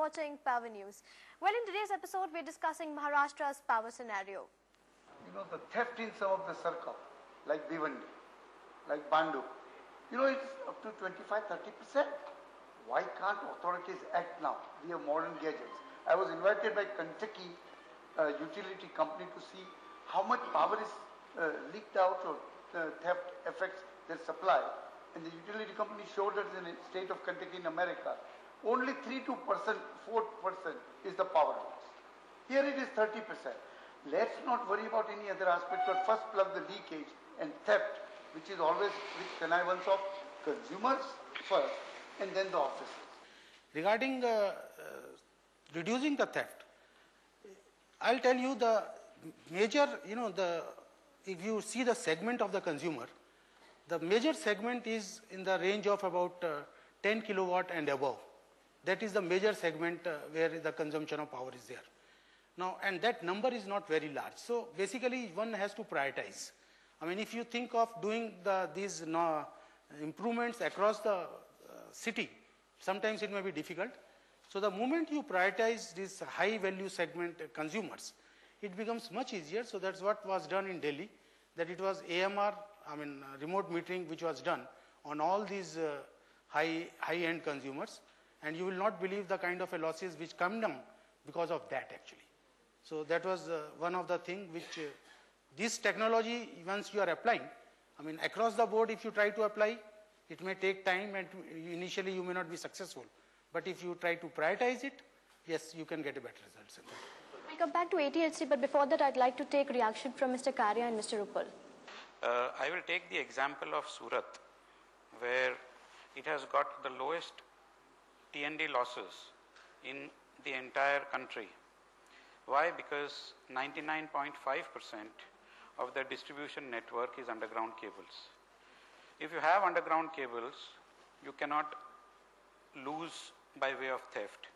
watching Power News. Well, in today's episode, we're discussing Maharashtra's power scenario. You know, the theft in some of the circle, like Bhivandi, like Bandu, you know, it's up to 25-30%. Why can't authorities act now? We have modern gadgets. I was invited by Kentucky utility company to see how much power is leaked out or theft affects their supply. And the utility company showed us in the state of Kentucky in America, only 3-4% is the power loss. Here it is 30%. Let's not worry about any other aspect, but first plug the leakage and theft, which is always with connivance of consumers first and then the officers. Regarding reducing the theft, I'll tell you the major, if you see the segment of the consumer, the major segment is in the range of about 10 kilowatt and above. That is the major segment where the consumption of power is there. Now, and that number is not very large. So basically, one has to prioritize. I mean, if you think of doing these improvements across the city, sometimes it may be difficult. So the moment you prioritize this high value segment consumers, it becomes much easier. So that's what was done in Delhi, that it was AMR, remote metering, which was done on all these high-end consumers. And you will not believe the kind of losses which come down because of that actually. So that was one of the things which this technology, once you are applying, across the board, if you try to apply, it may take time and initially you may not be successful. But if you try to prioritize it, yes, you can get a better results. We'll come back to AT&C, but before that, I'd like to take reaction from Mr. Karya and Mr. Rupal. I will take the example of Surat, where it has got the lowest T&D losses in the entire country. Why? Because 99.5% of the distribution network is underground cables. If you have underground cables, you cannot lose by way of theft.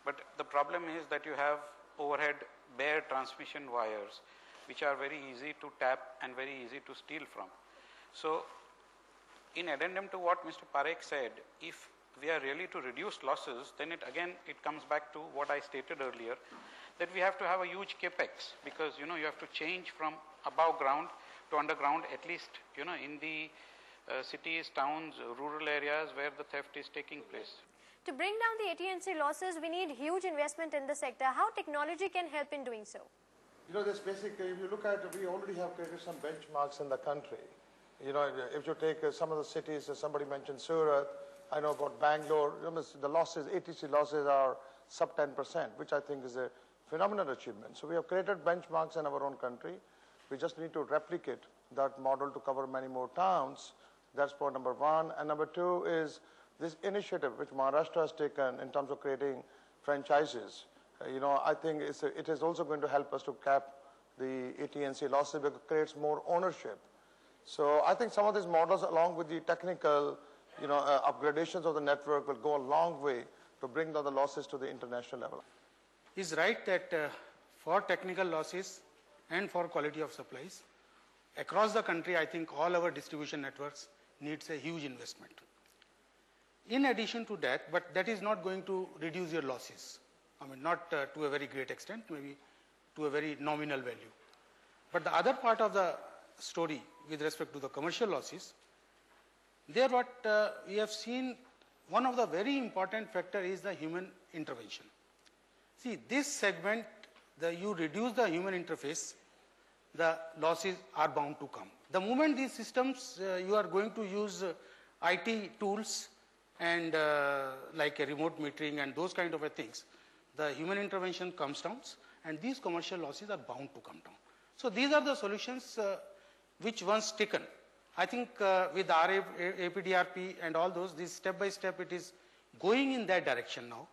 But the problem is that you have overhead bare transmission wires, which are very easy to tap and very easy to steal from. So, in addendum to what Mr. Parekh said, if we are really to reduce losses, then it comes back to what I stated earlier, that we have to have a huge capex, because you have to change from above ground to underground, at least in the cities, towns, rural areas where the theft is taking place. To bring down the AT&C losses, we need huge investment in the sector. How technology can help in doing so? This basically, if you look at it, we already have created some benchmarks in the country. If you take some of the cities, somebody mentioned Surat, I know about Bangalore, the losses, ATC losses are sub 10%, which I think is a phenomenal achievement. So we have created benchmarks in our own country. We just need to replicate that model to cover many more towns. That's point number one. And number two is this initiative which Maharashtra has taken in terms of creating franchises. I think it is also going to help us to cap the AT&C losses because it creates more ownership. So I think some of these models, along with the technical, upgradations of the network, will go a long way to bring down the losses to the international level. It's right that for technical losses and for quality of supplies, across the country, I think all our distribution networks needs a huge investment. In addition to that, but that is not going to reduce your losses. Not to a very great extent, maybe to a very nominal value. But the other part of the story with respect to the commercial losses, there what we have seen, one of the very important factor is the human intervention. See, this segment, you reduce the human interface, the losses are bound to come. The moment these systems, you are going to use IT tools and like a remote metering and those kind of things, the human intervention comes down and these commercial losses are bound to come down. So these are the solutions which once taken. I think with APDRP and all those, this step by step it is going in that direction now.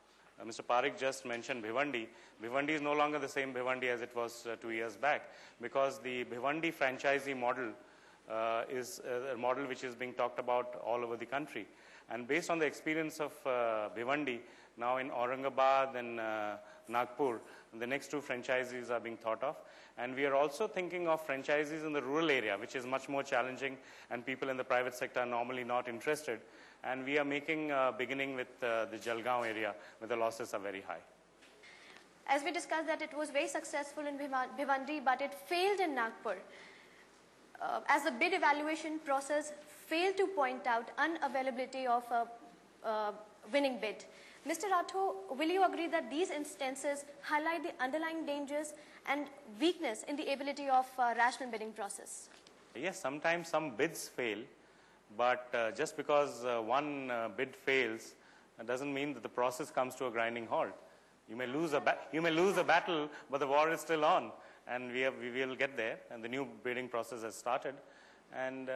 Mr. Parekh just mentioned Bhivandi. Bhivandi is no longer the same Bhivandi as it was 2 years back, because the Bhivandi franchisee model is a model which is being talked about all over the country. And based on the experience of Bhivandi, now in Aurangabad and Nagpur, the next two franchisees are being thought of. And we are also thinking of franchisees in the rural area, which is much more challenging and people in the private sector are normally not interested. And we are making beginning with the Jalgaon area where the losses are very high. As we discussed that it was very successful in Bhiwandi, but it failed in Nagpur. As the bid evaluation process failed to point out unavailability of a winning bid. Mr. Rathore, will you agree that these instances highlight the underlying dangers and weakness in the ability of rational bidding process? Yes, sometimes some bids fail, but just because one bid fails doesn't mean that the process comes to a grinding halt. You may lose a battle, but the war is still on, and we will get there. And the new bidding process has started, and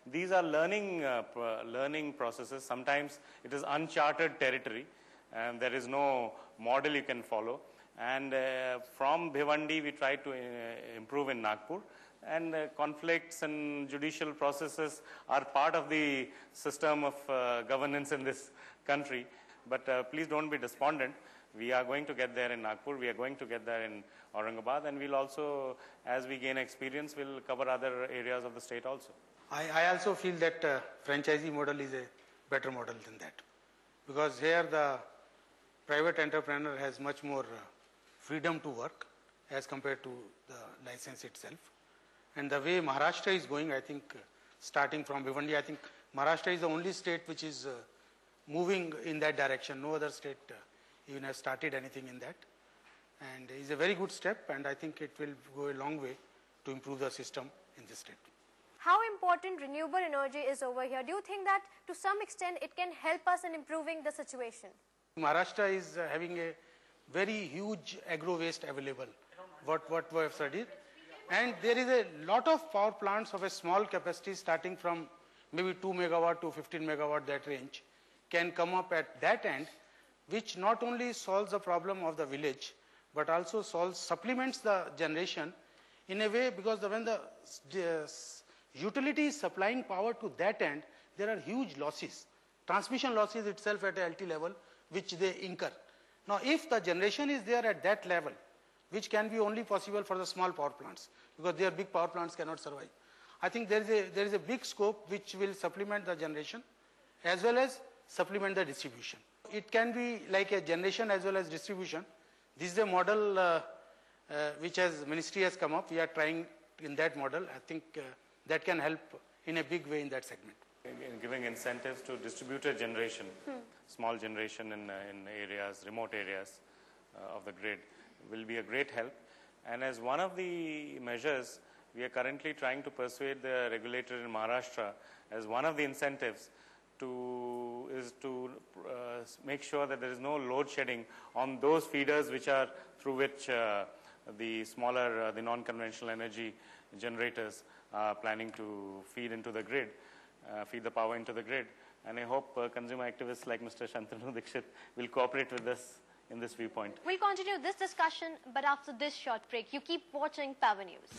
these are learning processes. Sometimes it is uncharted territory, and there is no model you can follow. And from Bhiwandi, we try to improve in Nagpur. And conflicts and judicial processes are part of the system of governance in this country. But please don't be despondent. We are going to get there in Nagpur. We are going to get there in Aurangabad. And we'll also, as we gain experience, we'll cover other areas of the state also. I also feel that franchisee model is a better model than that. Because here the private entrepreneur has much more freedom to work as compared to the license itself. And the way Maharashtra is going, I think, starting from Bhiwandi, I think Maharashtra is the only state which is moving in that direction. No other state even has started anything in that. And it's a very good step, and I think it will go a long way to improve the system in this state. How important renewable energy is over here? Do you think that to some extent it can help us in improving the situation? Maharashtra is having a very huge agro waste available, what we have studied. And there is a lot of power plants of a small capacity starting from maybe 2 megawatt to 15 megawatt, that range, can come up at that end, which not only solves the problem of the village, but also supplements the generation in a way, because when the utility is supplying power to that end, there are huge losses, transmission losses itself at a LT level, which they incur. Now, if the generation is there at that level, which can be only possible for the small power plants, because their big power plants cannot survive. I think there is a big scope which will supplement the generation as well as supplement the distribution. It can be like a generation as well as distribution. This is a model which ministry has come up. We are trying in that model. I think that can help in a big way in that segment. In giving incentives to distributed generation, small generation in areas, remote areas of the grid, will be a great help. And as one of the measures, we are currently trying to persuade the regulator in Maharashtra as one of the incentives to make sure that there is no load shedding on those feeders which are through which the smaller, the non-conventional energy generators are planning to feed into the grid, feed the power into the grid. And I hope consumer activists like Mr. Shantanu Dixit will cooperate with us in this viewpoint. We'll continue this discussion, but after this short break. You keep watching Power News.